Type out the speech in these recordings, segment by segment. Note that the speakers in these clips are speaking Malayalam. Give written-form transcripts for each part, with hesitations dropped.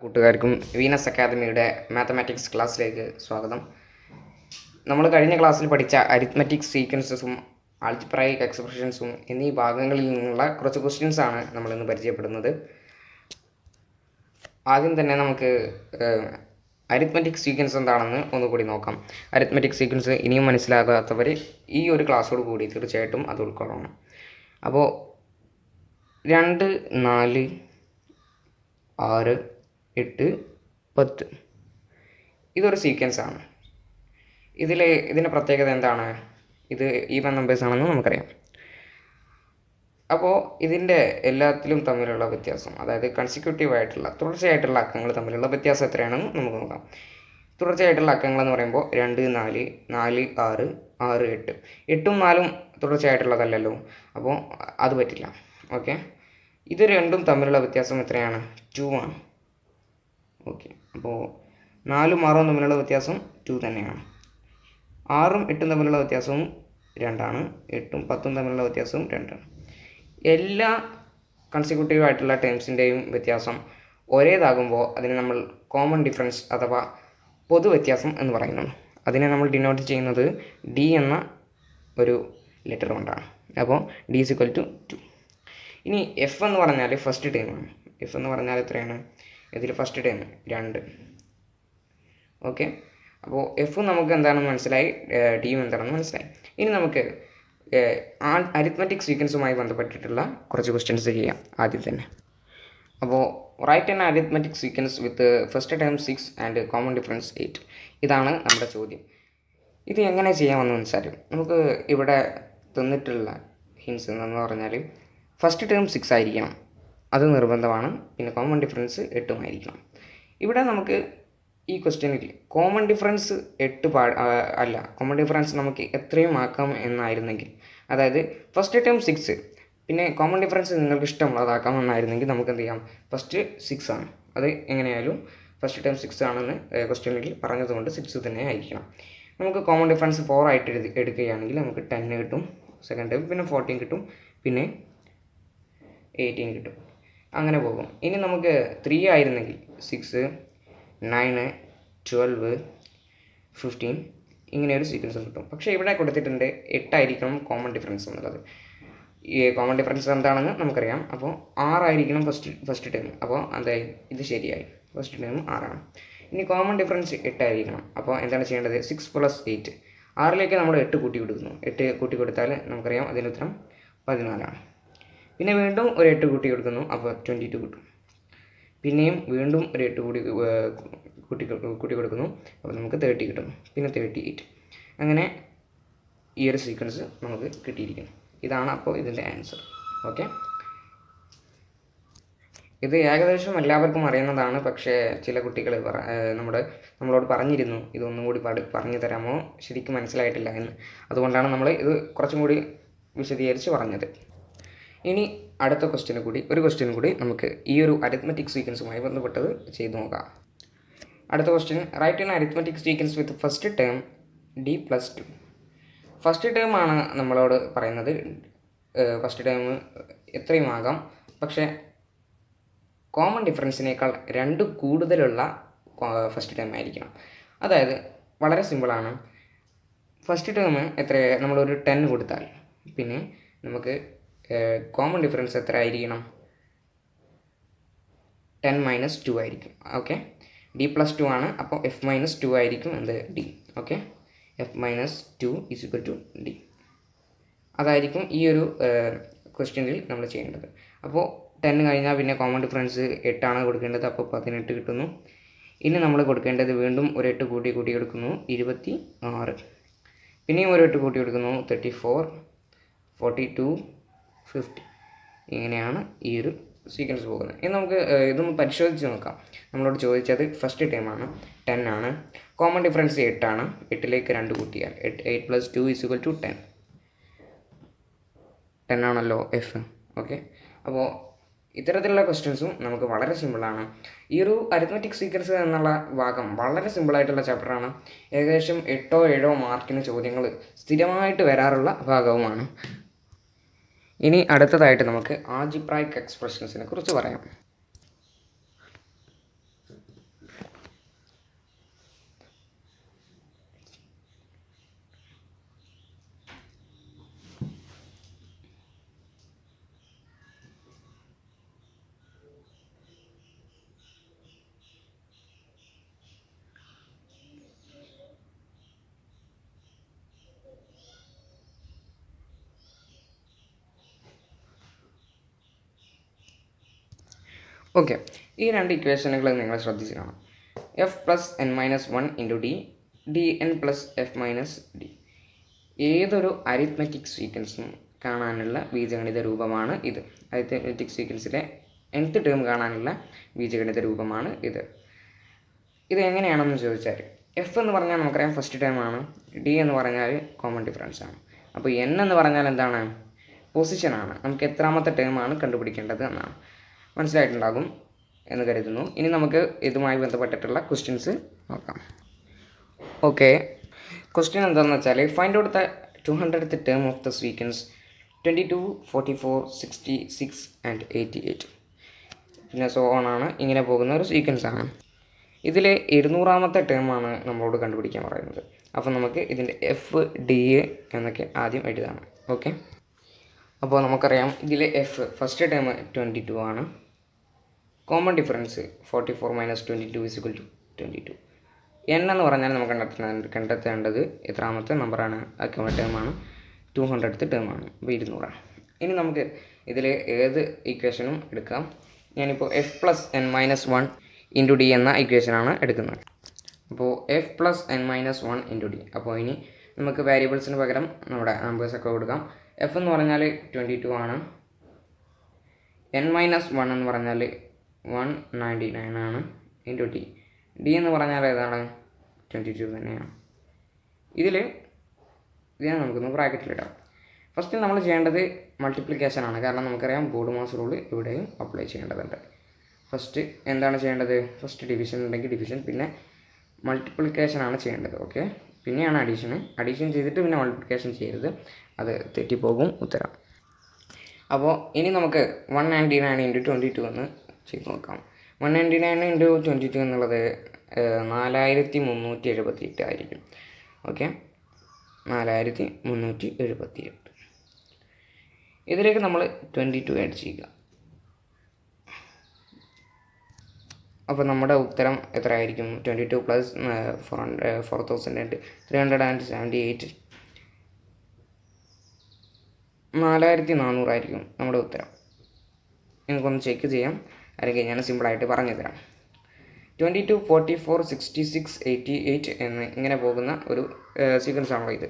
കൂട്ടുകാർക്കും വീനസ് അക്കാദമിയുടെ മാത്തമാറ്റിക്സ് ക്ലാസ്സിലേക്ക് സ്വാഗതം. നമ്മൾ കഴിഞ്ഞ ക്ലാസ്സിൽ പഠിച്ച അരിത്മെറ്റിക് സീക്വൻസസും ആൾജിബ്രായിക് എക്സ്പ്രഷൻസും എന്നീ ഭാഗങ്ങളിൽ നിന്നുള്ള കുറച്ച് ക്വസ്റ്റ്യൻസ് ആണ് നമ്മളിന്ന് പരിചയപ്പെടുന്നത്. ആദ്യം തന്നെ നമുക്ക് അരിത്മെറ്റിക് സീക്വൻസ് എന്താണെന്ന് ഒന്നുകൂടി നോക്കാം. അരിത്മെറ്റിക് സീക്വൻസ് ഇനിയും മനസ്സിലാകാത്തവർ ഈ ഒരു ക്ലാസ്സോട് കൂടി തീർച്ചയായിട്ടും അത് ഉൾക്കൊള്ളണം. അപ്പോൾ 2, 4, 6, 8, 10 ഇതൊരു സീക്വൻസ് ആണ്. ഇതിൻ്റെ പ്രത്യേകത എന്താണ്? ഇത് ഈവൻ നമ്പേഴ്സ് ആണെന്ന് നമുക്കറിയാം. അപ്പോൾ ഇതിൻ്റെ എല്ലാത്തിലും തമ്മിലുള്ള വ്യത്യാസം, അതായത് കൺസിക്യൂട്ടീവ് ആയിട്ടുള്ള തുടർച്ചയായിട്ടുള്ള അക്കങ്ങൾ തമ്മിലുള്ള വ്യത്യാസം എത്രയാണെന്ന് നമുക്ക് നോക്കാം. തുടർച്ചയായിട്ടുള്ള അക്കങ്ങൾ എന്ന് പറയുമ്പോൾ 2, 4, 4, 6, 6, 8. 8ഉം 4ഉം തുടർച്ചയായിട്ടുള്ളതല്ലല്ലോ, അപ്പോൾ അത് പറ്റില്ല. ഓക്കെ, ഇത് രണ്ടും തമ്മിലുള്ള വ്യത്യാസം എത്രയാണ്? 2 ആണ്. ഓക്കെ, അപ്പോൾ 4ഉം 6ഉം തമ്മിലുള്ള വ്യത്യാസം 2 തന്നെയാണ്. 6ഉം 8ഉം തമ്മിലുള്ള വ്യത്യാസവും 2 ആണ്. 8ഉം 10ഉം തമ്മിലുള്ള വ്യത്യാസവും 2 ആണ്. എല്ലാ കൺസിക്യൂട്ടീവ് ആയിട്ടുള്ള ടേംസിൻ്റെയും വ്യത്യാസം ഒരേതാകുമ്പോൾ അതിനെ നമ്മൾ കോമൺ ഡിഫറൻസ് അഥവാ പൊതു വ്യത്യാസം എന്ന് പറയുന്നു. അതിനെ നമ്മൾ ഡിനോട്ട് ചെയ്യുന്നത് ഡി എന്ന ഒരു ലെറ്റർ കൊണ്ടാണ്. അപ്പോൾ ഡി ഈസ് ഈക്വൽ ടു 2. ഇനി എഫ് എന്ന് പറഞ്ഞാൽ ഫസ്റ്റ് ടേമാണ്. എഫ് എന്ന് പറഞ്ഞാൽ എത്രയാണ്? ഇതിൽ ഫസ്റ്റ് ടേം 2. ഓക്കെ, അപ്പോൾ എഫ് നമുക്ക് എന്താണെന്ന് മനസ്സിലായി, ഡിയും എന്താണെന്ന് മനസ്സിലായി. ഇനി നമുക്ക് അരിത്മെറ്റിക് സീക്വൻസുമായി ബന്ധപ്പെട്ടിട്ടുള്ള കുറച്ച് ക്വസ്റ്റ്യൻസ് ചെയ്യാം ആദ്യം തന്നെ. അപ്പോൾ write an arithmetic sequence with first term 6 and common difference 8. ഇതാണ് നമ്മുടെ ചോദ്യം. ഇത് എങ്ങനെ ചെയ്യാമെന്ന് വെച്ചാൽ, നമുക്ക് ഇവിടെ തന്നിട്ടുള്ള ഹിൻസ് എന്ന് പറഞ്ഞാൽ ഫസ്റ്റ് ടേം 6 ആയിരിക്കണം, അത് നിർബന്ധമാണ്. പിന്നെ കോമൺ ഡിഫറൻസ് 8ഉം ആയിരിക്കണം. ഇവിടെ നമുക്ക് ഈ ക്വസ്റ്റ്യനിൽ കോമൺ ഡിഫറൻസ് 8 അല്ല, കോമൺ ഡിഫറൻസ് നമുക്ക് എത്രയും ആക്കാം എന്നായിരുന്നെങ്കിൽ, അതായത് ഫസ്റ്റ് ടേം 6 പിന്നെ കോമൺ ഡിഫറൻസ് നിങ്ങൾക്ക് ഇഷ്ടമുള്ളതാക്കാം എന്നായിരുന്നെങ്കിൽ നമുക്ക് എന്ത് ചെയ്യാം? ഫസ്റ്റ് 6 ആണ്, അത് എങ്ങനെയായാലും ഫസ്റ്റ് ടേം 6 ആണെന്ന് ക്വസ്റ്റ്യനിൽ പറഞ്ഞതുകൊണ്ട് 6 തന്നെ ആയിരിക്കണം. നമുക്ക് കോമൺ ഡിഫറൻസ് 4 ആയിട്ട് എടുക്കുകയാണെങ്കിൽ നമുക്ക് 10 കിട്ടും സെക്കൻഡ് ടേം, പിന്നെ 14 കിട്ടും, പിന്നെ 18 കിട്ടും. അങ്ങനെ പോകും. ഇനി നമുക്ക് 3 ആയിരുന്നെങ്കിൽ 6, 9, 12, 15 ഇങ്ങനെ ഒരു സീക്വൻസ് കിട്ടും. പക്ഷേ ഇവിടെ കൊടുത്തിട്ടുണ്ട് 8 ആയിരിക്കണം കോമൺ ഡിഫറൻസ് എന്നുള്ളത്. ഈ കോമൺ ഡിഫറൻസ് എന്താണെന്ന് നമുക്കറിയാം. അപ്പോൾ 6 ആയിരിക്കണം ഫസ്റ്റ് ടേം. അപ്പോൾ എന്തായി? ഇത് ശരിയായി, ഫസ്റ്റ് ടേം 6 ആണ്. ഇനി കോമൺ ഡിഫറൻസ് 8 ആയിരിക്കണം. അപ്പോൾ എന്താണ് ചെയ്യേണ്ടത്? 6 + 8. 6ലേക്ക് നമ്മൾ 8 കൂട്ടി കൊടുക്കുന്നു. 8 കൂട്ടി കൊടുത്താൽ നമുക്കറിയാം അതിന് ഉത്തരം 14 ആണ്. പിന്നെ വീണ്ടും ഒരു 8 കൂട്ടി കൊടുക്കുന്നു, അപ്പോൾ 22 കിട്ടും. പിന്നെയും വീണ്ടും ഒരു 8 കൂട്ടി കൊടുക്കുന്നു, അപ്പോൾ നമുക്ക് 30 കിട്ടുന്നു. പിന്നെ 38. അങ്ങനെ ഈ ഒരു സീക്വൻസ് നമുക്ക് കിട്ടിയിരിക്കുന്നു. ഇതാണ് അപ്പോൾ ഇതിൻ്റെ ആൻസർ. ഓക്കെ, ഇത് ഏകദേശം എല്ലാവർക്കും അറിയുന്നതാണ്. പക്ഷേ ചില കുട്ടികൾ നമ്മളോട് പറഞ്ഞിരുന്നു ഇതൊന്നും കൂടി പറഞ്ഞു തരാമോ, ശരിക്കും മനസ്സിലായിട്ടില്ല എന്ന്. അതുകൊണ്ടാണ് നമ്മൾ ഇത് കുറച്ചും കൂടി വിശദീകരിച്ച് പറഞ്ഞത്. ഇനി അടുത്ത ക്വസ്റ്റ്യൻ കൂടി നമുക്ക് ഈ ഒരു അരിത്മെറ്റിക് സീക്വൻസുമായി ബന്ധപ്പെട്ടത് ചെയ്തു നോക്കാം. അടുത്ത question, write an arithmetic sequence with first term d + 2. First term ആണ് നമ്മളോട് പറയുന്നത്. ഫസ്റ്റ് ടേം എത്രയും ആകാം, പക്ഷേ കോമൺ ഡിഫറൻസിനേക്കാൾ 2 കൂടുതലുള്ള ഫസ്റ്റ് ടേം ആയിരിക്കണം. അതായത് വളരെ സിമ്പിളാണ്. ഫസ്റ്റ് ടേം നമ്മളൊരു 10 കൊടുത്താൽ പിന്നെ നമുക്ക് കോമൺ ഡിഫറൻസ് എത്ര ആയിരിക്കണം? 10 - 2 ആയിരിക്കും. ഓക്കെ, d + 2 ആണ്. അപ്പോൾ f - 2 ആയിരിക്കും എന്ത്? d. Okay, f - 2 = d. അതായിരിക്കും ഈ ഒരു ക്വസ്റ്റ്യനിൽ നമ്മൾ ചെയ്യേണ്ടത്. അപ്പോൾ 10 കഴിഞ്ഞാൽ പിന്നെ കോമൺ ഡിഫറൻസ് 8 ആണ് കൊടുക്കേണ്ടത്, അപ്പോൾ 18 കിട്ടുന്നു. ഇനി നമ്മൾ കൊടുക്കേണ്ടത് വീണ്ടും ഒരു 8 കൂട്ടി കൊടുക്കുന്നു, 26. പിന്നെയും ഒരു 8 കൂട്ടി കൊടുക്കുന്നു, 34, 42, 50. ഇങ്ങനെയാണ് ഈ ഒരു സീക്വൻസ് പോകുന്നത്. ഇനി നമുക്ക് ഇതൊന്ന് പരിശോധിച്ച് നോക്കാം. നമ്മളോട് ചോദിച്ചത് ഫസ്റ്റ് ടേമാണ്, 10 ആണ്. കോമൺ ഡിഫറൻസ് 8 ആണ്. 8ലേക്ക് 2 കൂട്ടിയാൽ 8 + 2 = 10. 10 ആണല്ലോ എഫ്. ഓക്കെ, അപ്പോൾ ഇത്തരത്തിലുള്ള ക്വസ്റ്റ്യൻസും നമുക്ക് വളരെ സിമ്പിളാണ്. ഈ ഒരു അരിത്മെറ്റിക് സീക്വൻസ് എന്നുള്ള ഭാഗം വളരെ സിമ്പിളായിട്ടുള്ള ചാപ്റ്ററാണ്. ഏകദേശം 8 or 7 മാർക്കിന് ചോദ്യങ്ങൾ സ്ഥിരമായിട്ട് വരാറുള്ള ഭാഗവുമാണ്. ഇനി അടുത്തതായിട്ട് നമുക്ക് ആൾജിബ്രായിക് എക്സ്പ്രഷൻസിനെ കുറിച്ച് പറയാം. ഓക്കെ, ഈ രണ്ട് ഇക്വേഷനുകൾ നിങ്ങൾ ശ്രദ്ധിച്ച് കാണാം. F plus N minus one into D, D N plus F minus D. ഏതൊരു അരിത്മെറ്റിക് സീക്വൻസും കാണാനുള്ള ബീജഗണിത രൂപമാണ് ഇത്. അരിത്മെറ്റിക് സീക്വൻസിലെ nth ടേം കാണാനുള്ള ബീജഗണിത രൂപമാണ് ഇത്. ഇത് എങ്ങനെയാണെന്ന് ചോദിച്ചാൽ, എഫ് എന്ന് പറഞ്ഞാൽ നമുക്കറിയാം ഫസ്റ്റ് ടേം ആണ്, ഡി എന്ന് പറഞ്ഞാൽ കോമൺ ഡിഫറൻസ് ആണ്. അപ്പോൾ എൻ എന്ന് പറഞ്ഞാൽ എന്താണ്? പൊസിഷനാണ്. നമുക്ക് എത്രാമത്തെ ടേമാണ് കണ്ടുപിടിക്കേണ്ടത് എന്നാണ്. മനസ്സിലായിട്ടുണ്ടാകും എന്ന് കരുതുന്നു. ഇനി നമുക്ക് ഇതുമായി ബന്ധപ്പെട്ടിട്ടുള്ള ക്വസ്റ്റ്യൻസ് നോക്കാം. ഓക്കെ, ക്വസ്റ്റ്യൻ എന്താണെന്ന് വെച്ചാൽ, find out the 200th term of the sequence 22, 44, 66 and 88. പിന്നെ സോ ഓൺ ആണ്. ഇങ്ങനെ പോകുന്ന ഒരു സീക്വൻസ് ആണ്. ഇതിൽ 200ാമത്തെ ടേമാണ് നമ്മളോട് കണ്ടുപിടിക്കാൻ പറയുന്നത്. അപ്പോൾ നമുക്ക് ഇതിൻ്റെ എഫ്, ഡി എന്നൊക്കെ ആദ്യം എഴുതാണ്. ഓക്കെ, അപ്പോൾ നമുക്കറിയാം ഇതിൽ എഫ് ഫസ്റ്റ് ടേം 22 ആണ്. Common difference 44 minus 22 equal to 22. N എന്ന് പറഞ്ഞാൽ നമുക്ക് കണ്ടെത്തേണ്ടത് എത്രാമത്തെ നമ്പറാണ്? അക്കൗണ്ട് ടേമാണ്, 200th ടേമാണ്. അപ്പോൾ 200. ഇനി നമുക്ക് ഇതിൽ ഏത് ഇക്വേഷനും എടുക്കാം. ഞാനിപ്പോൾ F plus N minus one into D എന്ന ഇക്വേഷനാണ് എടുക്കുന്നത്. അപ്പോൾ F plus N minus one into D. അപ്പോൾ ഇനി നമുക്ക് വേരിയബിൾസിന് പകരം നമ്മുടെ നമ്പേഴ്സൊക്കെ കൊടുക്കാം. എഫ് എന്ന് പറഞ്ഞാൽ 22 ആണ്. എൻ മൈനസ് വൺ എന്ന് പറഞ്ഞാൽ 199 ആണ് ഇൻറ്റു ഡി. ഡി എന്ന് പറഞ്ഞാൽ ഏതാണ്? 22 തന്നെയാണ്. ഇതിനെ നമുക്കൊന്ന് ബ്രാക്കറ്റിലിടാം. ഫസ്റ്റ് നമ്മൾ ചെയ്യേണ്ടത് മൾട്ടിപ്ലിക്കേഷൻ ആണ്. കാരണം നമുക്കറിയാം ബോർഡ് മാസ് റൂൾ ഇവിടെയും അപ്ലൈ ചെയ്യേണ്ടതുണ്ട്. ഫസ്റ്റ് എന്താണ് ചെയ്യേണ്ടത്? ഫസ്റ്റ് ഡിവിഷൻ ഉണ്ടെങ്കിൽ ഡിവിഷൻ, പിന്നെ മൾട്ടിപ്ലിക്കേഷൻ ആണ് ചെയ്യേണ്ടത്. ഓക്കെ, പിന്നെയാണ് അഡീഷൻ ചെയ്തിട്ട് പിന്നെ മൾട്ടിപ്ലിക്കേഷൻ ചെയ്യരുത്, അത് തെറ്റിപ്പോകും ഉത്തരം. അപ്പോൾ ഇനി നമുക്ക് 199 ഇൻറ്റു 22 എന്ന് ചെയ്ത് നോക്കാം. 199 ഇൻറ്റു 22 എന്നുള്ളത് 4378 ആയിരിക്കും. ഓക്കെ, 4378. ഇതിലേക്ക് നമ്മൾ 22 ആഡ് ചെയ്യുക. അപ്പോൾ നമ്മുടെ ഉത്തരം എത്ര ആയിരിക്കും? 22 പ്ലസ് 4378, 4400 ആയിരിക്കും നമ്മുടെ ഉത്തരം. നിങ്ങൾക്കൊന്ന് ചെക്ക് ചെയ്യാം, അല്ലെങ്കിൽ ഞാൻ സിമ്പിളായിട്ട് പറഞ്ഞു തരാം. 22, 44, 66, 88 എന്ന് ഇങ്ങനെ പോകുന്ന ഒരു സീക്വൻസ് ആണല്ലോ ഇത്.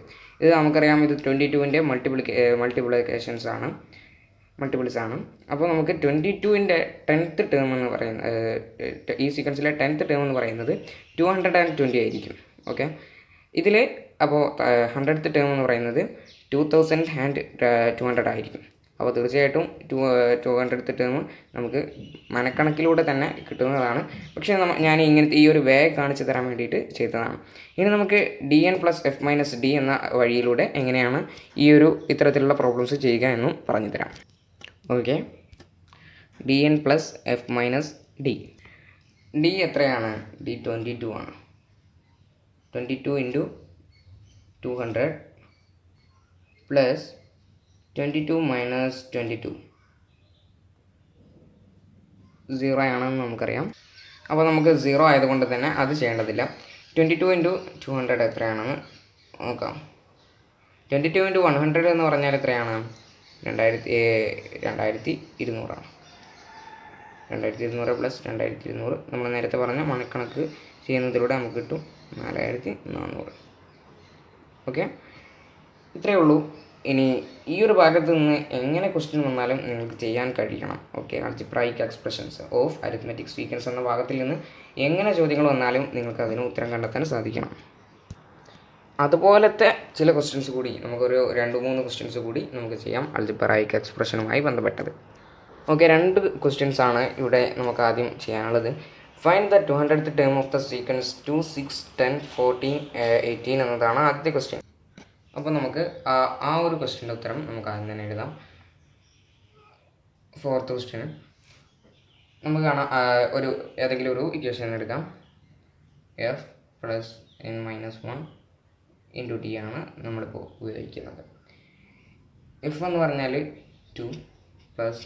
നമുക്കറിയാം ഇത് 22ൻ്റെ മൾട്ടിപ്ലിക്കേഷൻസ് ആണ്, മൾട്ടിപ്പിൾസ് ആണ്. അപ്പോൾ നമുക്ക് 22ൻ്റെ 10th ടേം എന്ന് പറയുന്നത്, ഈ സീക്വൻസിലെ 10th ടേം എന്ന് പറയുന്നത് 220 ആയിരിക്കും. ഓക്കെ, ഇതിൽ അപ്പോൾ 100th ടേം എന്ന് പറയുന്നത് 2200 ആയിരിക്കും. അപ്പോൾ തീർച്ചയായിട്ടും 200th ടേം നമുക്ക് മനക്കണക്കിലൂടെ തന്നെ കിട്ടുന്നതാണ്. പക്ഷേ ഞാൻ ഇങ്ങനത്തെ ഈ ഒരു വേ കാണിച്ചു തരാൻ വേണ്ടിയിട്ട് ചെയ്തതാണ്. ഇനി നമുക്ക് D N plus F minus D എന്ന വഴിയിലൂടെ എങ്ങനെയാണ് ഈ ഒരു ഇത്തരത്തിലുള്ള പ്രോബ്ലംസ് ചെയ്യുക എന്നും പറഞ്ഞു തരാം. Okay, D N plus F minus D. D എത്രയാണ്? ഡി 22 ആണ്. 22 ഇൻറ്റു 200 പ്ലസ് 22 മൈനസ് 22 0 ആണെന്ന് നമുക്കറിയാം. അപ്പോൾ നമുക്ക് 0 ആയതുകൊണ്ട് തന്നെ അത് ചെയ്യേണ്ടതില്ല. 22 ഇൻറ്റു 200 എത്രയാണെന്ന് നോക്കാം. 22 ഇൻറ്റു 100 എന്ന് പറഞ്ഞാൽ എത്രയാണ്? 2200 ആണ്. 2200 പ്ലസ് 2200 നമ്മൾ നേരത്തെ പറഞ്ഞ മണിക്കണക്ക് ചെയ്യുന്നതിലൂടെ നമുക്ക് കിട്ടും 4400. ഓക്കെ, ഇത്രയേ ഉള്ളൂ. ഇനി ഈ ഒരു ഭാഗത്ത് നിന്ന് എങ്ങനെ ക്വസ്റ്റ്യൻ വന്നാലും നിങ്ങൾക്ക് ചെയ്യാൻ കഴിയണം. Okay, algebraic expressions of arithmetic sequence എന്ന ഭാഗത്തിൽ നിന്ന് എങ്ങനെ ചോദ്യങ്ങൾ വന്നാലും നിങ്ങൾക്ക് അതിന് ഉത്തരം കണ്ടെത്താൻ സാധിക്കണം. അതുപോലത്തെ ചില ക്വസ്റ്റ്യൻസ് കൂടി നമുക്കൊരു 2-3 ക്വസ്റ്റ്യൻസ് കൂടി നമുക്ക് ചെയ്യാം അൾജിബ്രായിക് എക്സ്പ്രഷനുമായി ബന്ധപ്പെട്ടത്. ഓക്കെ, 2 ക്വസ്റ്റ്യൻസ് ആണ് ഇവിടെ നമുക്ക് ആദ്യം ചെയ്യാനുള്ളത്. Find the 200th term of the sequence 2, 6, 10, 14, 18 എന്നതാണ് ആദ്യത്തെ ക്വസ്റ്റ്യൻ. അപ്പോൾ നമുക്ക് ആ ഒരു ക്വസ്റ്റ്യൻ്റെ ഉത്തരം നമുക്ക് ആദ്യം തന്നെ എഴുതാം. 4th ക്വസ്റ്റ്യന് നമുക്ക് കാണാം, ഏതെങ്കിലും ഒരു ഇക്വേഷൻ എടുക്കാം. F plus N minus 1 into d ആണ് നമ്മളിപ്പോൾ ഉപയോഗിക്കുന്നത്. എഫ് എന്ന് പറഞ്ഞാൽ 2 plus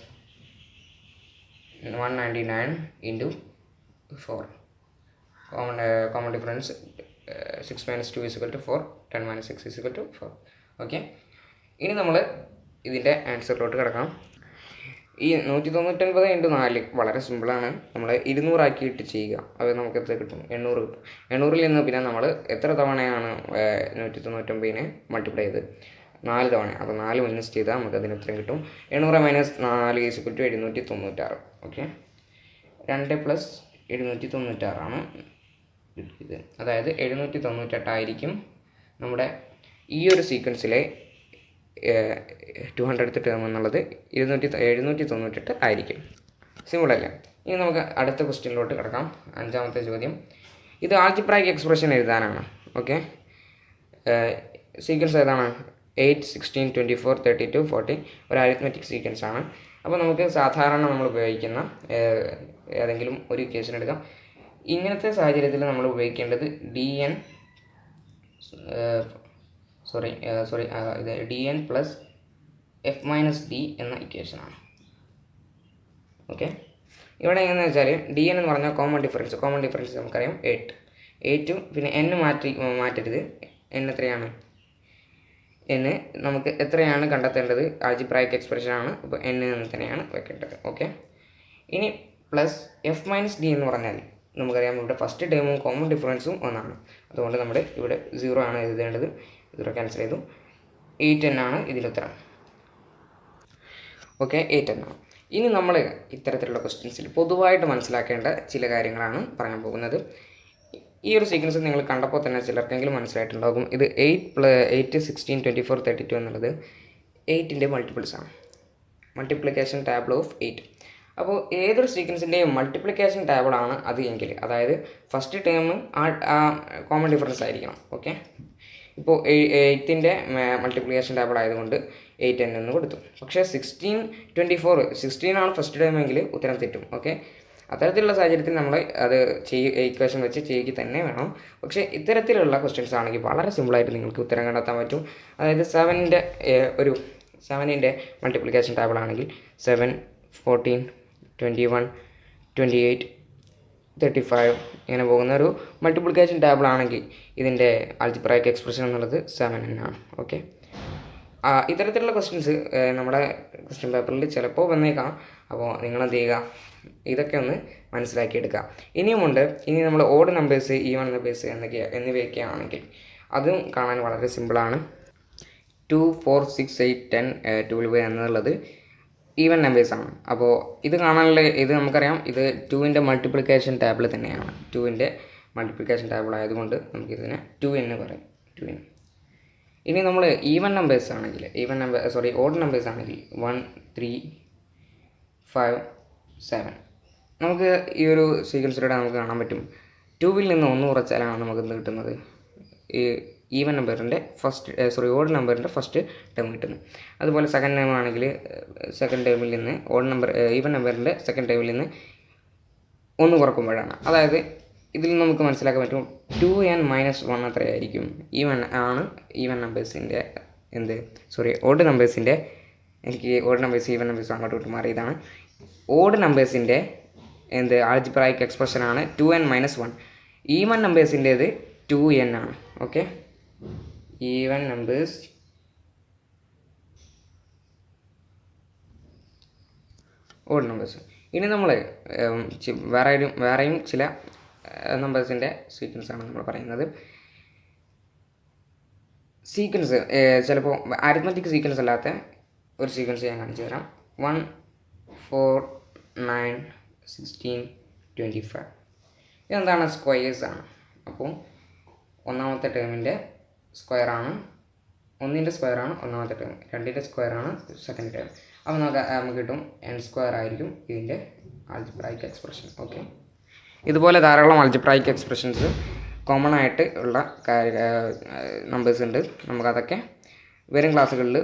199 into 4. Common difference 6 minus 2 is equal to 4, 10 minus 6 is equal to 4. Okay, ഇനി നമ്മൾ ഇതിൻ്റെ ആൻസറിലോട്ട് കിടക്കാം. ഈ 199 ഇൻറ്റു 4 വളരെ സിമ്പിളാണ്. നമ്മൾ 200 ആക്കിയിട്ട് ചെയ്യുക. അത് നമുക്ക് എത്ര കിട്ടും? 800 കിട്ടും. 800-ൽ നിന്ന് പിന്നെ നമ്മൾ എത്ര തവണയാണ് 199-നെ മൾട്ടിപ്ലൈ ചെയ്ത്? 4 തവണ. അപ്പോൾ 4 മൈനസ് ചെയ്താൽ നമുക്ക് അതിന് ഉത്തരം കിട്ടും. 800 മൈനസ് 4 796. ഓക്കെ, 2 പ്ലസ് 796 ഇത്. അതായത് 798 ആയിരിക്കും നമ്മുടെ ഈ ഒരു സീക്വൻസിലെ 200th ടേം എന്നുള്ളത് 798 ആയിരിക്കും. സിമ്പിളല്ലേ? ഇനി നമുക്ക് അടുത്ത ക്വസ്റ്റ്യനിലോട്ട് കിടക്കാം. 5ാമത്തെ ചോദ്യം. ഇത് ആൾജിബ്രായിക് എക്സ്പ്രഷൻ എഴുതാനാണ്. ഓക്കെ, സീക്വൻസ് ഏതാണ്? 8, 16, 24, 32, 40 ഒരു അരിത്മെറ്റിക് സീക്വൻസ് ആണ്. അപ്പോൾ നമുക്ക് സാധാരണ നമ്മൾ ഉപയോഗിക്കുന്ന ഏതെങ്കിലും ഒരു കേസിന് എടുക്കാം. ഇങ്ങനത്തെ സാഹചര്യത്തിൽ നമ്മൾ ഉപയോഗിക്കേണ്ടത് ഇത് dn plus F minus D എന്ന ഇക്വേഷനാണ്. ഓക്കെ, ഇവിടെ എങ്ങനെയാണെന്ന് വെച്ചാൽ dn എന്ന് പറഞ്ഞാൽ കോമൺ ഡിഫറൻസ് നമുക്കറിയാം 8 പിന്നെ n മാറ്റരുത്. n എത്രയാണ്? n നമുക്ക് എത്രയാണ് കണ്ടെത്തേണ്ടത്? ആൾജിബ്രായിക് എക്സ്പ്രഷൻ ആണ്. അപ്പോൾ n എന്ന് തന്നെയാണ് വെക്കേണ്ടത്. ഓക്കെ, ഇനി പ്ലസ് എഫ് മൈനസ് ഡി എന്ന് പറഞ്ഞാൽ നമുക്കറിയാം ഇവിടെ ഫസ്റ്റ് ടേമും കോമൺ ഡിഫറൻസും ഒന്നാണ്. അതുകൊണ്ട് നമ്മൾ ഇവിടെ 0 ആണ് എഴുതേണ്ടത്. 0 ക്യാൻസൽ ചെയ്തു. 8n ആണ് ഇതിലുത്തരം. ഓക്കെ, 8n ആണ്. ഇനി നമ്മൾ ഇത്തരത്തിലുള്ള ക്വസ്റ്റ്യൻസിൽ പൊതുവായിട്ട് മനസ്സിലാക്കേണ്ട ചില കാര്യങ്ങളാണ് പറയാൻ പോകുന്നത്. ഈ ഒരു സീക്വൻസ് നിങ്ങൾ കണ്ടപ്പോൾ തന്നെ ചിലർക്കെങ്കിലും മനസ്സിലായിട്ടുണ്ടാകും. ഇത് 8, 16, 24, 32 എന്നുള്ളത് 8ൻ്റെ മൾട്ടിപ്പിൾസ് ആണ്. Multiplication table of 8. അപ്പോൾ ഏതൊരു സീക്വൻസിൻ്റെയും മൾട്ടിപ്ലിക്കേഷൻ ടേബിളാണ് അത് എങ്കിൽ, അതായത് ഫസ്റ്റ് ടേം കോമൺ ഡിഫറൻസ് ആയിരിക്കണം. ഓക്കെ, ഇപ്പോൾ 8ൻ്റെ മൾട്ടിപ്ലിക്കേഷൻ ടേബിൾ ആയതുകൊണ്ട് 8n എന്ന് കൊടുത്തു. പക്ഷേ 16, 24, 16 ആണ് ഫസ്റ്റ് ടേം എങ്കിൽ ഉത്തരം തെറ്റും. ഓക്കെ, അത്തരത്തിലുള്ള സാഹചര്യത്തിൽ നമ്മൾ അത് ഇക്വേഷൻ വെച്ച് ചെയ്യുക തന്നെ വേണം. പക്ഷേ ഇത്തരത്തിലുള്ള ക്വസ്റ്റ്യൻസ് ആണെങ്കിൽ വളരെ സിമ്പിളായിട്ട് നിങ്ങൾക്ക് ഉത്തരം കണ്ടെത്താൻ പറ്റും. അതായത് 7ൻ്റെ മൾട്ടിപ്ലിക്കേഷൻ ടേബിൾ ആണെങ്കിൽ 7, 14, 21, 28, 35 ഇങ്ങനെ പോകുന്ന ഒരു മൾട്ടിപ്ലിക്കേഷൻ ടേബിൾ ആണെങ്കിൽ ഇതിൻ്റെ ആൾജിബ്രായിക് എക്സ്പ്രഷൻ എന്നുള്ളത് 7n ആണ്. ഓക്കെ, ഇത്തരത്തിലുള്ള ക്വസ്റ്റ്യൻസ് നമ്മുടെ ക്വസ്റ്റ്യൻ പേപ്പറിൽ ചിലപ്പോൾ വന്നേക്കാം. അപ്പോൾ നിങ്ങളെന്ത് ചെയ്യുക? ഇതൊക്കെ ഒന്ന് മനസ്സിലാക്കിയെടുക്കുക. ഇനിയുമുണ്ട്. ഇനി നമ്മൾ ഓഡ് നമ്പേഴ്സ്, ഈവൺ നമ്പേഴ്സ് എന്നിവയൊക്കെ ആണെങ്കിൽ അതും കാണാൻ വളരെ സിമ്പിളാണ്. 2, 4, 6, 8, 10, 12 എന്നുള്ളത് ഈവൻ നമ്പേഴ്സാണ്. അപ്പോൾ ഇത് കാണാനുള്ള നമുക്കറിയാം ഇത് 2ൻ്റെ മൾട്ടിപ്ലിക്കേഷൻ ടേബിൾ തന്നെയാണ്. 2ൻ്റെ മൾട്ടിപ്ലിക്കേഷൻ ടേബിൾ ആയതുകൊണ്ട് നമുക്കിതിനെ 2n പറയും. 2n. ഇനി നമ്മൾ ഈവൻ നമ്പേഴ്സ് ആണെങ്കിൽ ഓഡ് നമ്പേഴ്സ് ആണെങ്കിൽ 1, 3, 5, 7 നമുക്ക് ഈ ഒരു സീക്വൻസിലൂടെ നമുക്ക് കാണാൻ പറ്റും. 2-ൽ നിന്ന് 1 കുറച്ചാലാണ് നമുക്ക് എന്ത് കിട്ടുന്നത്? ഈ ഈവൻ നമ്പറിൻ്റെ ഓഡ് നമ്പറിൻ്റെ ഫസ്റ്റ് ടേം കിട്ടുന്നത്. അതുപോലെ സെക്കൻഡ് ടേം ആണെങ്കിൽ സെക്കൻഡ് ടേമിൽ നിന്ന് ഈവൻ നമ്പറിൻ്റെ സെക്കൻഡ് ടേമിൽ നിന്ന് 1 കുറക്കുമ്പോഴാണ്. അതായത് ഇതിൽ നമുക്ക് മനസ്സിലാക്കാൻ പറ്റും 2n - 1 എത്രയായിരിക്കും? ഈവൻ നമ്പേഴ്സിൻ്റെ ഓഡ് നമ്പേഴ്സിൻ്റെ ഓഡ് നമ്പേഴ്സ് ഈവൻ നമ്പേഴ്സ് അങ്ങോട്ട് മാറിയതാണ്. ഓഡ് നമ്പേഴ്സിൻ്റെ ആൾജിബ്രായിക് എക്സ്പ്രഷനാണ് 2n - 1. ഈവൻ നമ്പേഴ്സിൻ്റേത് 2n ആണ്. Okay, even numbers odd numbers. ഇനി നമ്മൾ വേറെയും ചില നമ്പേഴ്സിൻ്റെ സീക്വൻസാണ് നമ്മൾ പറയുന്നത്. സീക്വൻസ് ചിലപ്പോൾ അരിത്മെറ്റിക് സീക്വൻസ് അല്ലാത്ത ഒരു സീക്വൻസ് ഞാൻ കാണിച്ചു തരാം. 1, 4, 9, 16, 25 ഇതെന്താണ്? സ്ക്വയേഴ്സാണ്. അപ്പോൾ ഒന്നാമത്തെ ടേമിൻ്റെ സ്ക്വയറാണ്, 1ൻ്റെ സ്ക്വയറാണ് ഒന്നാമത്തെ ടേം, 2ൻ്റെ സ്ക്വയറാണ് സെക്കൻഡ് ടേം. അപ്പോൾ നമുക്ക് കിട്ടും n² ആയിരിക്കും ഇതിൻ്റെ ആൾജിബ്രായിക് എക്സ്പ്രഷൻ. ഓക്കെ, ഇതുപോലെ ധാരാളം ആൾജിബ്രായിക് എക്സ്പ്രഷൻസ് കോമൺ ആയിട്ട് ഉള്ള നമ്പേഴ്സ് ഉണ്ട്. നമുക്കതൊക്കെ വരും ക്ലാസ്സുകളിൽ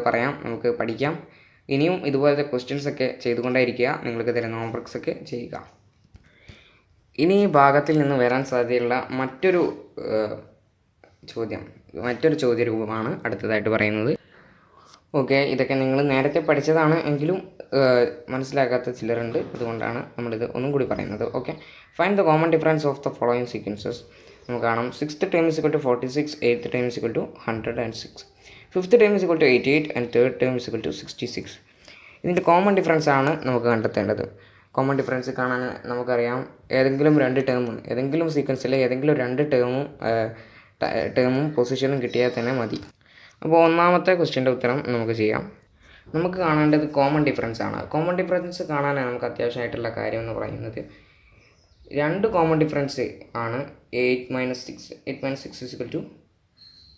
പറയാം, നമുക്ക് പഠിക്കാം. ഇനിയും ഇതുപോലത്തെ ക്വസ്റ്റ്യൻസൊക്കെ ചെയ്തുകൊണ്ടേയിരിക്കുക. നിങ്ങൾക്ക് തരുന്ന ഹോംവർക്സൊക്കെ ചെയ്യുക. ഇനി ഈ ഭാഗത്തിൽ നിന്ന് വരാൻ സാധ്യതയുള്ള മറ്റൊരു ചോദ്യരൂപമാണ് അടുത്തതായിട്ട് പറയുന്നത്. ഓക്കെ, ഇതൊക്കെ നിങ്ങൾ നേരത്തെ പഠിച്ചതാണ് എങ്കിലും മനസ്സിലാക്കാത്ത ചിലരുണ്ട്. അതുകൊണ്ടാണ് നമ്മളിത് ഒന്നും കൂടി പറയുന്നത്. Okay, find the common difference of the following sequences. നമുക്ക് കാണാം 6th term = 46, 8th term = 106, 5th term = 88 and 3rd term = 66. ഇതിൻ്റെ കോമൺ ഡിഫറൻസ് ആണ് നമുക്ക് കണ്ടെത്തേണ്ടത്. കോമൺ ഡിഫറൻസ് കാണാൻ നമുക്കറിയാം, ഏതെങ്കിലും സീക്വൻസിലെ ഏതെങ്കിലും 2 ടേമും പൊസിഷനും കിട്ടിയാൽ തന്നെ മതി. അപ്പോൾ ഒന്നാമത്തെ ക്വസ്റ്റ്യൻ്റെ ഉത്തരം നമുക്ക് ചെയ്യാം. നമുക്ക് കാണേണ്ടത് കോമൺ ഡിഫറൻസ് ആണ്. കോമൺ ഡിഫറൻസ് കാണാനാണ് നമുക്ക് അത്യാവശ്യമായിട്ടുള്ള കാര്യം എന്ന് പറയുന്നത് 2 കോമൺ ഡിഫറൻസ് ആണ് 8 - 6. 8 - 6 =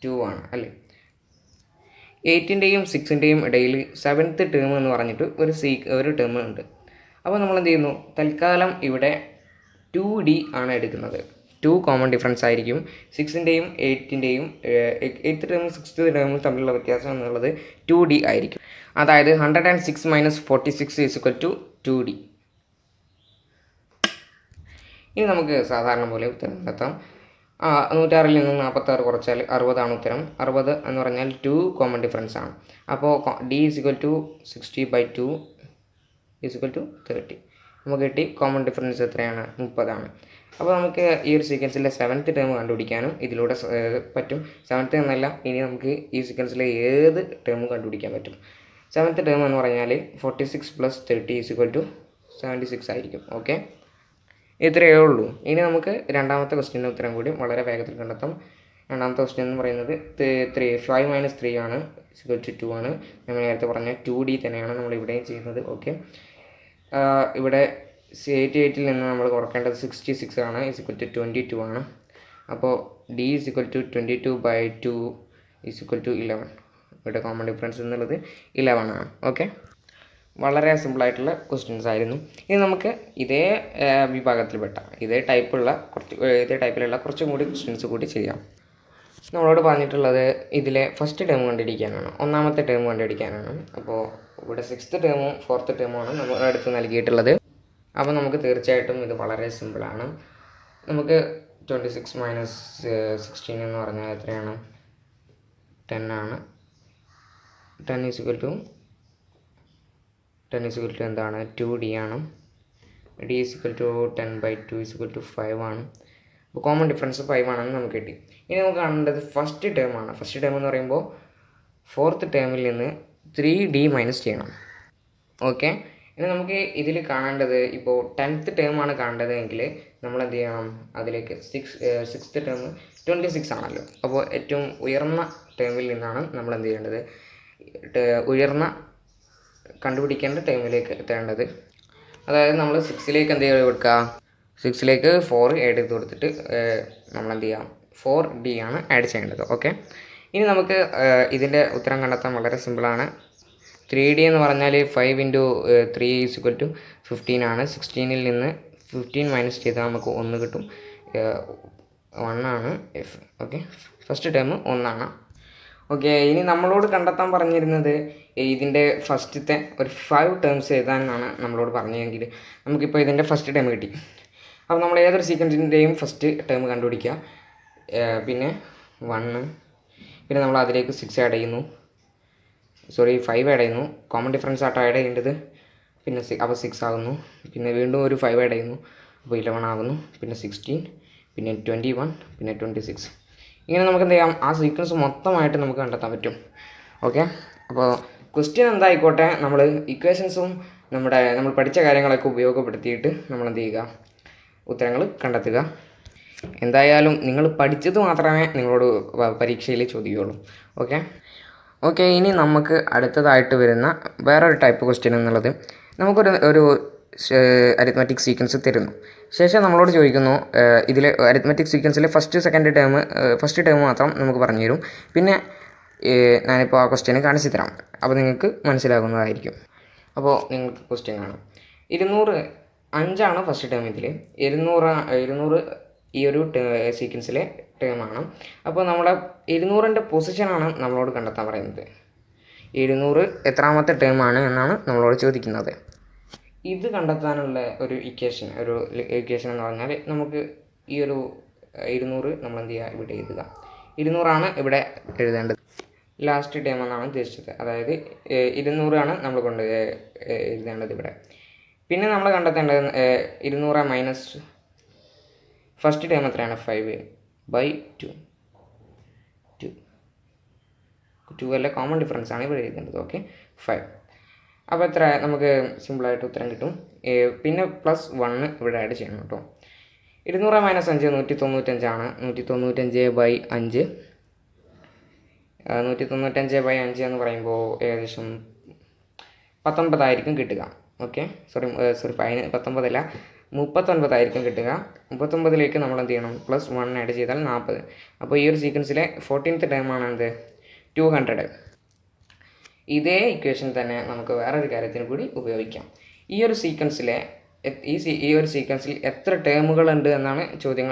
2 ആണ് അല്ലേ. 8ൻ്റെയും 6ൻ്റെയും ഇടയിൽ 7th ടേം എന്ന് പറഞ്ഞിട്ട് ഒരു ടേം ഉണ്ട്. അപ്പോൾ നമ്മൾ എന്ത് ചെയ്യുന്നു, തൽക്കാലം ഇവിടെ 2D ആണ് എടുക്കുന്നത്. 2 കോമൺ ഡിഫറൻസ് ആയിരിക്കും 6ൻ്റെയും 8ൻ്റെയും 8th ടേമും 6th ടേമും തമ്മിലുള്ള വ്യത്യാസം എന്നുള്ളത് 2D ആയിരിക്കും. അതായത് 106 - 46 = 2D. ഇനി നമുക്ക് സാധാരണ പോലെ ഉത്തരം കണ്ടെത്താം. 106ൽ നിന്ന് 46 കുറച്ചാൽ 60 ആണ് ഉത്തരം. 60 എന്ന് പറഞ്ഞാൽ 2 കോമൺ ഡിഫറൻസ് ആണ്. അപ്പോൾ D = 60/2 = 30. നമുക്ക് കിട്ടി കോമൺ ഡിഫറൻസ് എത്രയാണ്, 30 ആണ്. അപ്പോൾ നമുക്ക് ഈ ഒരു സീക്വൻസിലെ 7th ടേം കണ്ടുപിടിക്കാനും ഇതിലൂടെ പറ്റും. 7th എന്നല്ല, ഇനി നമുക്ക് ഈ സീക്വൻസിലെ ഏത് ടേമും കണ്ടുപിടിക്കാൻ പറ്റും. 7th ടേം എന്ന് പറഞ്ഞാൽ 46 + 30 = 76 ആയിരിക്കും. ഓക്കെ, ഇത്രയേ ഉള്ളൂ. ഇനി നമുക്ക് രണ്ടാമത്തെ ക്വസ്റ്റ്യൻ്റെ ഉത്തരം കൂടി വളരെ വേഗത്തിൽ കണ്ടെത്താം. രണ്ടാമത്തെ ക്വസ്റ്റ്യൻ എന്ന് പറയുന്നത് 5 - 3 ആണ് = 2 ആണ്. നമ്മൾ നേരത്തെ പറഞ്ഞ 2D തന്നെയാണ് നമ്മൾ ഇവിടെയും ചെയ്യുന്നത്. ഓക്കെ, ഇവിടെ 88ൽ നിന്ന് നമ്മൾ കുറക്കേണ്ടത് 66 ആണ് = 22 ആണ്. അപ്പോൾ D = 22/2 = 11. ഇവിടെ കോമൺ ഡിഫറൻസ് എന്നുള്ളത് 11 ആണ്. ഓക്കെ, വളരെ സിമ്പിളായിട്ടുള്ള ക്വസ്റ്റ്യൻസ് ആയിരുന്നു. ഇനി നമുക്ക് ഇതേ വിഭാഗത്തിൽപ്പെട്ട ഇതേ ടൈപ്പിലുള്ള കുറച്ചും കൂടി ക്വസ്റ്റ്യൻസ് കൂടി ചെയ്യാം. നമ്മളോട് പറഞ്ഞിട്ടുള്ളത് ഇതിലെ ഫസ്റ്റ് ടേം കണ്ടുപിടിക്കാനാണ്, ഒന്നാമത്തെ ടേം കണ്ടുപിടിക്കാനാണ്. അപ്പോൾ ഇവിടെ 6th ടേമും 4th ടേമുമാണ് നമ്മുടെ അടുത്ത് നൽകിയിട്ടുള്ളത്. അപ്പോൾ നമുക്ക് തീർച്ചയായിട്ടും ഇത് വളരെ സിമ്പിളാണ്. നമുക്ക് 26 - 16 എന്ന് പറഞ്ഞാൽ എത്രയാണ്, 10 ആണ്. 10 = എന്താണ്, 2D ആണ്. D = 10/2 = 5 ആണ്. അപ്പോൾ കോമൺ ഡിഫറൻസ് 5 ആണെന്ന് നമുക്ക് കിട്ടി. ഇനി നമുക്ക് കാണേണ്ടത് ഫസ്റ്റ് ടേം ആണ്. ഫസ്റ്റ് ടേം എന്ന് പറയുമ്പോൾ 4th ടേമിൽ നിന്ന് 3D മൈനസ് ചെയ്യണം. ഓക്കെ, ഇനി നമുക്ക് ഇതിൽ കാണേണ്ടത് ഇപ്പോൾ 10th ടേം ആണ് കാണേണ്ടത് എങ്കിൽ നമ്മൾ എന്ത് ചെയ്യണം, അതിലേക്ക് 6th ടേം 26 ആണല്ലോ. അപ്പോൾ ഏറ്റവും ഉയർന്ന ടേമിൽ നിന്നാണ് നമ്മൾ എന്ത് ചെയ്യേണ്ടത്, കണ്ടുപിടിക്കേണ്ട ടൈമിലേക്ക് എത്തേണ്ടത്. അതായത് നമ്മൾ 6ലേക്ക് എന്ത് ചെയ്ത് കൊടുക്കുക, 6ലേക്ക് 4 ആഡ് ചെയ്ത് കൊടുത്തിട്ട് നമ്മൾ എന്ത് ചെയ്യാം, 4D ആണ് ആഡ് ചെയ്യേണ്ടത്. ഓക്കെ, ഇനി നമുക്ക് ഇതിൻ്റെ ഉത്തരം കണ്ടെത്താൻ വളരെ സിമ്പിളാണ്. 3D എന്ന് പറഞ്ഞാൽ 5 × 3 = 15 ആണ്. 16ൽ നിന്ന് 15 മൈനസ് ചെയ്താൽ നമുക്ക് 1 കിട്ടും. 1 ആണ് F. ഓക്കെ, ഫസ്റ്റ് ടേം 1 ആണ്. ഓക്കെ, ഇനി നമ്മളോട് കണ്ടെത്താൻ പറഞ്ഞിരുന്നത് ഇതിൻ്റെ ഫസ്റ്റത്തെ ഒരു 5 ടേംസ് എഴുതാനാണ് നമ്മളോട് പറഞ്ഞതെങ്കിൽ നമുക്കിപ്പോൾ ഇതിൻ്റെ ഫസ്റ്റ് ടേം കിട്ടി. അപ്പോൾ നമ്മൾ ഏതൊരു സീക്വൻസിൻ്റെയും ഫസ്റ്റ് ടേം കണ്ടുപിടിക്കുക. പിന്നെ 1, പിന്നെ നമ്മൾ അതിലേക്ക് 6 ആഡ് ചെയ്യുന്നു, 5 ആഡ് ചെയ്യുന്നു. കോമൺ ഡിഫറൻസ് ആട്ടോ ആഡ് ചെയ്യേണ്ടത്. പിന്നെ അപ്പോൾ 6 ആകുന്നു. പിന്നെ വീണ്ടും ഒരു 5 ആഡ് ചെയ്യുന്നു, അപ്പോൾ 11 ആകുന്നു. പിന്നെ 16, പിന്നെ 21, പിന്നെ 26. ഇങ്ങനെ നമുക്ക് എന്ത് ചെയ്യാം, ആ സീക്വൻസ് മൊത്തമായിട്ട് നമുക്ക് കണ്ടെത്താൻ പറ്റും. ഓക്കെ, അപ്പോൾ ക്വസ്റ്റ്യൻ എന്തായിക്കോട്ടെ, നമ്മൾ ഇക്വേഷൻസും നമ്മൾ പഠിച്ച കാര്യങ്ങളൊക്കെ ഉപയോഗപ്പെടുത്തിയിട്ട് നമ്മൾ എന്ത് ചെയ്യുക, ഉത്തരങ്ങൾ കണ്ടെത്തുക. എന്തായാലും നിങ്ങൾ പഠിച്ചത് മാത്രമേ നിങ്ങളോട് പരീക്ഷയിൽ ചോദിക്കുകയുള്ളൂ. ഓക്കെ, ഇനി നമുക്ക് അടുത്തതായിട്ട് വരുന്ന വേറൊരു ടൈപ്പ് ക്വസ്റ്റ്യൻ എന്നുള്ളത്, നമുക്കൊരു അരിത്മെറ്റിക് സീക്വൻസ് തരുന്നു. ശേഷം നമ്മളോട് ചോദിക്കുന്നു, ഇതിൽ അരിത്മെറ്റിക് സീക്വൻസിലെ ഫസ്റ്റ് ടേം മാത്രം നമുക്ക് പറഞ്ഞു തരും. പിന്നെ ഞാനിപ്പോൾ ആ ക്വസ്റ്റ്യൻ കാണിച്ചു തരാം, അപ്പോൾ നിങ്ങൾക്ക് മനസ്സിലാകുന്നതായിരിക്കും. അപ്പോൾ നിങ്ങൾക്ക് ക്വസ്റ്റ്യൻ കാണാം. 205 ഫസ്റ്റ് ടേം. ഇതിൽ 200 ഈ ഒരു സീക്വൻസിലെ ടേമാണ്. അപ്പോൾ നമ്മുടെ 200ൻ്റെ പൊസിഷനാണ് നമ്മളോട് കണ്ടെത്താൻ പറയുന്നത്. 200 എത്രാമത്തെ ടേമാണ് എന്നാണ് നമ്മളോട് ചോദിക്കുന്നത്. ഇത് കണ്ടെത്താനുള്ള ഒരു ഇക്വേഷൻ എന്ന് പറഞ്ഞാൽ നമുക്ക് ഈ ഒരു 200 നമ്മൾ എന്ത് ചെയ്യുക, ഇവിടെ എഴുതുക. 200 ഇവിടെ എഴുതേണ്ടത്. ലാസ്റ്റ് ടേം എന്നാണ് ഉദ്ദേശിച്ചത്. അതായത് 200 നമ്മൾ കൊണ്ട് എഴുതേണ്ടത് ഇവിടെ. പിന്നെ നമ്മൾ കണ്ടെത്തേണ്ടത് 200 മൈനസ് ഫസ്റ്റ് ടേം എത്രയാണ്, 5/2. 2 അല്ല, കോമൺ ഡിഫറൻസ് ആണ് ഇവിടെ എഴുതേണ്ടത്. ഓക്കെ, 5. അപ്പോൾ എത്ര നമുക്ക് സിമ്പിളായിട്ട് ഉത്തരം കിട്ടും. പിന്നെ +1 ഇവിടെ ആഡ് ചെയ്യണം കേട്ടോ. 200 - 5 195 195/5. 195/5 എന്ന് പറയുമ്പോൾ ഏകദേശം 19 ആയിരിക്കും കിട്ടുക. ഓക്കെ, സോറി 19 അല്ല, 39 ആയിരിക്കും കിട്ടുക. 39ലേക്ക് നമ്മൾ എന്ത് ചെയ്യണം, +1 ആഡ് ചെയ്താൽ 40. അപ്പോൾ ഈ ഒരു സീക്വൻസിലെ 14th ടേമാണ് എന്ത്, 200. ഇതേ ഇക്വേഷൻ തന്നെ നമുക്ക് വേറൊരു കാര്യത്തിന് കൂടി ഉപയോഗിക്കാം. ഈ ഒരു സീക്വൻസിൽ എത്ര ടേമുകളുണ്ട് എന്നാണ് ചോദ്യം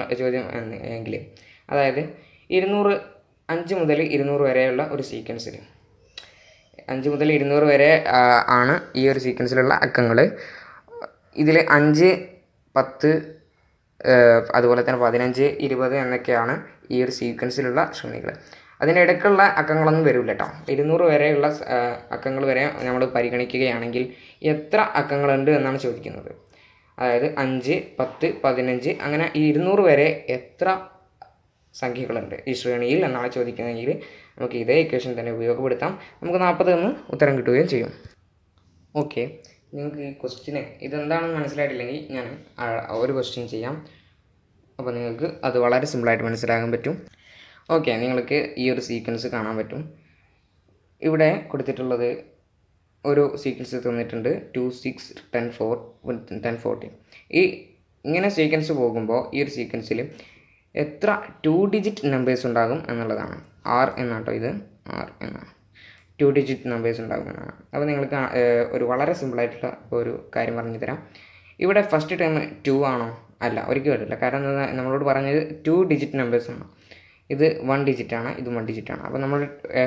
എങ്കിൽ, അതായത് 5 മുതൽ 200 വരെയുള്ള ഒരു സീക്വൻസിൽ 5 മുതൽ 200 വരെ ആണ് ഈ ഒരു സീക്വൻസിലുള്ള അക്കങ്ങൾ. ഇതിൽ 5, 10, അതുപോലെ തന്നെ 15, 20 എന്നൊക്കെയാണ് ഈ ഒരു സീക്വൻസിലുള്ള ശ്രേണികൾ. അതിനിടയ്ക്കുള്ള അക്കങ്ങളൊന്നും വരില്ല കേട്ടോ. 200 വരെയുള്ള അക്കങ്ങൾ വരെ നമ്മൾ പരിഗണിക്കുകയാണെങ്കിൽ എത്ര അക്കങ്ങളുണ്ട് എന്നാണ് ചോദിക്കുന്നത്. അതായത് 5, 10, 15 അങ്ങനെ 200 വരെ എത്ര സംഖ്യകളുണ്ട് ഈ ശ്രേണിയിൽ എന്നാണ് ചോദിക്കുന്നതെങ്കിൽ നമുക്ക് ഇതേ ഇക്വേഷൻ തന്നെ ഉപയോഗപ്പെടുത്താം. നമുക്ക് 40 എന്ന് ഉത്തരം കിട്ടുകയും ചെയ്യും. ഓക്കെ, നിങ്ങൾക്ക് ഈ ക്വസ്റ്റ്യന് ഇതെന്താണെന്ന് മനസ്സിലായിട്ടില്ലെങ്കിൽ ഞാൻ ഒരു ക്വസ്റ്റ്യൻ ചെയ്യാം. അപ്പോൾ നിങ്ങൾക്ക് അത് വളരെ സിമ്പിളായിട്ട് മനസ്സിലാക്കാൻ പറ്റും. ഓക്കെ, നിങ്ങൾക്ക് ഈ ഒരു സീക്വൻസ് കാണാൻ പറ്റും. ഇവിടെ കൊടുത്തിട്ടുള്ളത് ഒരു സീക്വൻസ് തന്നിട്ടുണ്ട് 2, 6, 10, 4, 10, 14. ഇങ്ങനെ സീക്വൻസ് പോകുമ്പോൾ ഈ ഒരു സീക്വൻസിൽ എത്ര 2 ഡിജിറ്റ് നമ്പേഴ്സ് ഉണ്ടാകും എന്നുള്ളതാണ്. R എന്നാട്ടോ, ഇത് R എന്നാണ്. 2 ഡിജിറ്റ് നമ്പേഴ്സ് ഉണ്ടാകും എന്നാണ്. അപ്പോൾ നിങ്ങൾക്ക് ഒരു വളരെ സിമ്പിളായിട്ടുള്ള ഒരു കാര്യം പറഞ്ഞു തരാം. ഇവിടെ ഫസ്റ്റ് ടൈം 2 ആണോ? അല്ല, ഒരിക്കലും അല്ല. കാരണം നമ്മളോട് പറഞ്ഞത് 2 ഡിജിറ്റ് നമ്പേഴ്സാണ്. ഇത് 1 ഡിജിറ്റാണ്, ഇത് 1 ഡിജിറ്റാണ്. അപ്പോൾ നമ്മൾ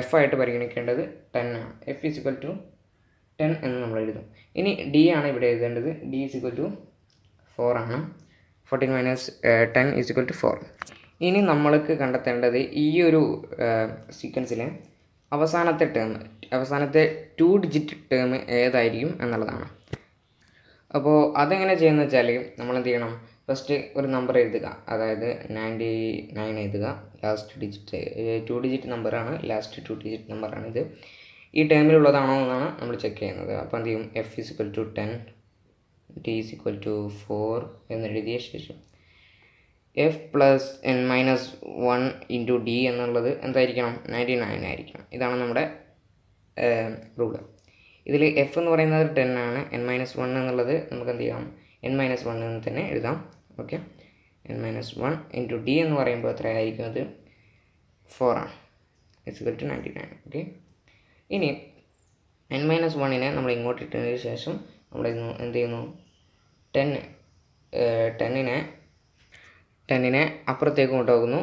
F ആയിട്ട് പരിഗണിക്കേണ്ടത് 10 ആണ്. F = 10 എന്ന് നമ്മൾ എഴുതും. ഇനി D ആണ് ഇവിടെ എഴുതേണ്ടത്. D = 4 ആണ്. 14 - 10 = 4. ഇനി നമ്മൾക്ക് കണ്ടെത്തേണ്ടത് ഈ ഒരു സീക്വൻസിലെ അവസാനത്തെ 2 ഡിജിറ്റ് ടേം ഏതായിരിക്കും എന്നുള്ളതാണ്. അപ്പോൾ അതെങ്ങനെ ചെയ്യുന്നത് വെച്ചാൽ നമ്മൾ എന്ത് ചെയ്യണം, ഫസ്റ്റ് ഒരു നമ്പർ എഴുതുക. അതായത് 99 എഴുതുക. ലാസ്റ്റ് ഡിജിറ്റ് 2 ഡിജിറ്റ് നമ്പറാണ്, ലാസ്റ്റ് 2 ഡിജിറ്റ് നമ്പറാണ് ഇത്. ഈ ടേമിലുള്ളതാണോ എന്നാണ് നമ്മൾ ചെക്ക് ചെയ്യുന്നത്. അപ്പോൾ എന്ത് ചെയ്യും, F = 10, D = 4 എന്നെഴുതിയ ശേഷം F + n-1 × D എന്നുള്ളത് എന്തായിരിക്കണം, 99 ആയിരിക്കണം. ഇതാണ് നമ്മുടെ റൂള്. ഇതിൽ F എന്ന് പറയുന്നത് 10 ആണ്. n-1 എന്നുള്ളത് നമുക്ക് എന്ത് ചെയ്യാം, n-1 എന്ന് തന്നെ എഴുതാം. ഓക്കെ, n-1 × D എന്ന് പറയുമ്പോൾ എത്രയായിരിക്കും, അത് 4 ആണ്. = 99. ഓക്കെ, ഇനി n-1നെ നമ്മൾ ഇങ്ങോട്ട് ഇട്ടതിന് ശേഷം നമ്മൾ എന്ത് ചെയ്യുന്നു, 10നെ അപ്പുറത്തേക്ക് കൊണ്ടുപോകുന്നു.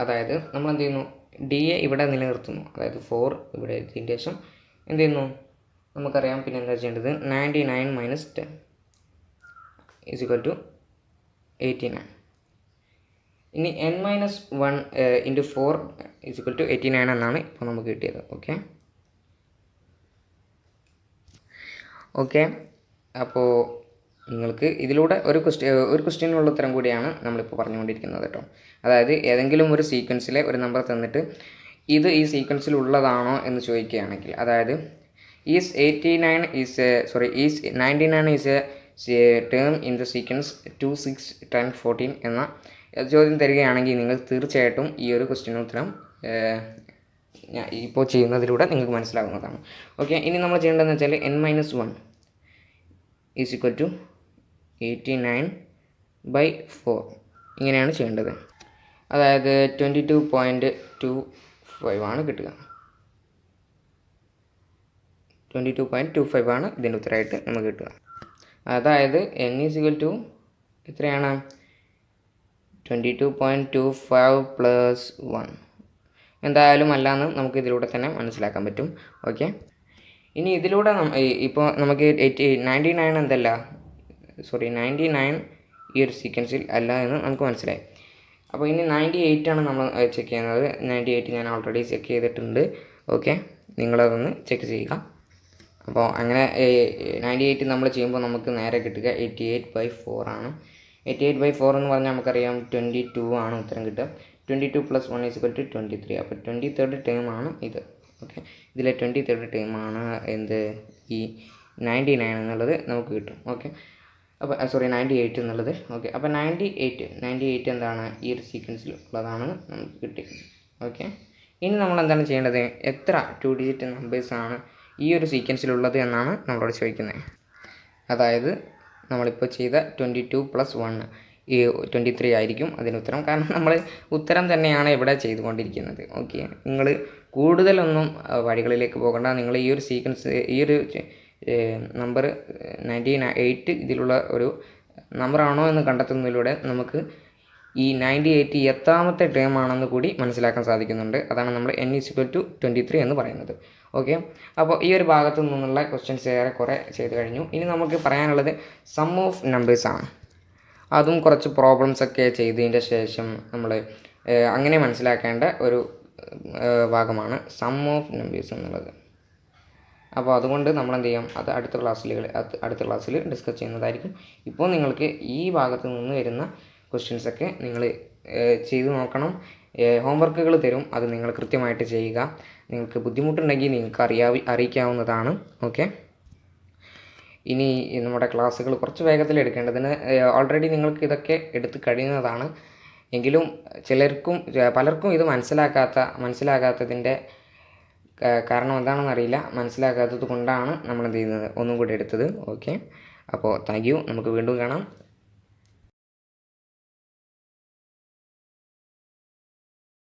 അതായത് നമ്മൾ എന്ത് ചെയ്യുന്നു, ഡിയെ ഇവിടെ നിലനിർത്തുന്നു. അതായത് 4 ഇവിടെ എത്തിയതിന് ശേഷം എന്ത് ചെയ്യുന്നു, നമുക്കറിയാം പിന്നെ എന്താ ചെയ്യേണ്ടത്, 99 - 10 = 89. ഇനി n-1 × 4 = 89 എന്നാണ് ഇപ്പോൾ നമുക്ക് കിട്ടിയത്. ഓക്കെ, അപ്പോൾ നിങ്ങൾക്ക് ഇതിലൂടെ ഒരു ക്വസ്റ്റ്യനുള്ള ഉത്തരം കൂടിയാണ് നമ്മളിപ്പോൾ പറഞ്ഞുകൊണ്ടിരിക്കുന്നത് കേട്ടോ. അതായത് ഏതെങ്കിലും ഒരു സീക്വൻസിലെ ഒരു നമ്പർ തന്നിട്ട് ഇത് ഈ സീക്വൻസിൽ ഉള്ളതാണോ എന്ന് ചോദിക്കുകയാണെങ്കിൽ, അതായത് is 99 is A term in the sequence 2, 6, 10, 14 എന്ന ചോദ്യം തരികയാണെങ്കിൽ നിങ്ങൾ തീർച്ചയായിട്ടും ഈ ഒരു ക്വസ്റ്റ്യന് ഉത്തരം ഇപ്പോൾ ചെയ്യുന്നതിലൂടെ നിങ്ങൾക്ക് മനസ്സിലാകുന്നതാണ്. ഓക്കെ, ഇനി നമ്മൾ ചെയ്യേണ്ടതെന്ന് വെച്ചാൽ n-1 = 89/4 ഇങ്ങനെയാണ് ചെയ്യേണ്ടത്. അതായത് 22.25 ആണ് കിട്ടുക. 22.25 ആണ് ഇതിൻ്റെ ഉത്തരമായിട്ട് നമുക്ക് കിട്ടുക. അതായത് n = എത്രയാണ്, 22.25 + 1 എന്തായാലും അല്ലാന്ന് നമുക്ക് ഇതിലൂടെ തന്നെ മനസ്സിലാക്കാൻ പറ്റും. ഓക്കെ, ഇനി ഇതിലൂടെ ഇപ്പോൾ നമുക്ക് 99 എന്തല്ല, 99 ഈ ഒരു സീക്വൻസിൽ അല്ല എന്ന് നമുക്ക് മനസ്സിലായി. അപ്പോൾ ഇനി 98 ആണ് നമ്മൾ ചെക്ക് ചെയ്യുന്നത്. 98 ഞാൻ ഓൾറെഡി ചെക്ക് ചെയ്തിട്ടുണ്ട്. ഓക്കെ, നിങ്ങളതൊന്ന് ചെക്ക് ചെയ്യുക. അപ്പോൾ അങ്ങനെ 98 നമ്മൾ ചെയ്യുമ്പോൾ നമുക്ക് നേരെ കിട്ടുക 88/4 ആണ്. 88/4 എന്ന് പറഞ്ഞാൽ നമുക്കറിയാം 22 ആണ് ഉത്തരം കിട്ടുക. 22 + 1 = 23. അപ്പോൾ 23rd ടേം ആണ് ഇത്. ഓക്കെ, ഇതിലെ 23rd ടേം ആണ് എന്ത്, ഈ 99 എന്നുള്ളത് നമുക്ക് കിട്ടും. ഓക്കെ, അപ്പോൾ 98 എന്നുള്ളത്. ഓക്കെ, അപ്പോൾ 98 എന്താണ് ഈ ഒരു സീക്വൻസിൽ ഉള്ളതാണ് നമുക്ക് കിട്ടിയത്. ഓക്കെ, ഇനി നമ്മൾ എന്താണ് ചെയ്യേണ്ടത്? എത്ര 2 ഡിജിറ്റ് നമ്പേഴ്സാണ് ഈ ഒരു സീക്വൻസിലുള്ളത് എന്നാണ് നമ്മളോട് ചോദിക്കുന്നത്. അതായത് നമ്മളിപ്പോൾ ചെയ്ത 22 + 1 ഈ 23 ആയിരിക്കും അതിന് ഉത്തരം. കാരണം നമ്മൾ ഉത്തരം തന്നെയാണ് ഇവിടെ ചെയ്തുകൊണ്ടിരിക്കുന്നത്. ഓക്കെ, നിങ്ങൾ കൂടുതലൊന്നും വഴികളിലേക്ക് പോകണ്ട. നിങ്ങൾ ഈ ഒരു സീക്വൻസ്, ഈ ഒരു നമ്പർ 98 ഇതിലുള്ള ഒരു നമ്പറാണോ എന്ന് കണ്ടെത്തുന്നതിലൂടെ നമുക്ക് ഈ 98 എത്രാമത്തെ ടേം ആണെന്ന് കൂടി മനസ്സിലാക്കാൻ സാധിക്കുന്നുണ്ട്. അതാണ് നമ്മൾ n = 23 എന്ന് പറയുന്നത്. ഓക്കെ, അപ്പോൾ ഈ ഒരു ഭാഗത്തു നിന്നുള്ള ക്വസ്റ്റ്യൻസ് ഏറെക്കുറെ ചെയ്ത് കഴിഞ്ഞു. ഇനി നമുക്ക് പറയാനുള്ളത് സം ഓഫ് നമ്പേഴ്സ് ആണ്. അതും കുറച്ച് പ്രോബ്ലംസ് ഒക്കെ ചെയ്തതിൻ്റെ ശേഷം നമ്മൾ അങ്ങനെ മനസ്സിലാക്കേണ്ട ഒരു ഭാഗമാണ് സം ഓഫ് നമ്പേഴ്സ് എന്നുള്ളത്. അപ്പോൾ അതുകൊണ്ട് നമ്മൾ എന്ത് ചെയ്യും, അത് അടുത്ത ക്ലാസ്സിൽ ഡിസ്കസ് ചെയ്യുന്നതായിരിക്കും. ഇപ്പോൾ നിങ്ങൾക്ക് ഈ ഭാഗത്ത് നിന്ന് വരുന്ന ക്വസ്റ്റ്യൻസൊക്കെ നിങ്ങൾ ചെയ്തു നോക്കണം. ഹോംവർക്കുകൾ തരും, അത് നിങ്ങൾ കൃത്യമായിട്ട് ചെയ്യുക. നിങ്ങൾക്ക് ബുദ്ധിമുട്ടുണ്ടെങ്കിൽ നിങ്ങൾക്ക് അറിയിക്കാവുന്നതാണ്. ഓക്കെ, ഇനി നമ്മുടെ ക്ലാസ്സുകൾ കുറച്ച് വേഗത്തിൽ എടുക്കേണ്ടതിന് ഓൾറെഡി നിങ്ങൾക്ക് ഇതൊക്കെ എടുത്ത് കഴിയുന്നതാണ്. എങ്കിലും പലർക്കും ഇത് മനസ്സിലാകാത്തതിൻ്റെ കാരണം എന്താണെന്ന് അറിയില്ല. മനസ്സിലാക്കാത്തത് കൊണ്ടാണ് നമ്മൾ എന്ത് ചെയ്യുന്നത്, ഒന്നും കൂടി എടുത്തത്. ഓക്കെ, അപ്പോൾ താങ്ക് യു. നമുക്ക് വീണ്ടും കാണാം.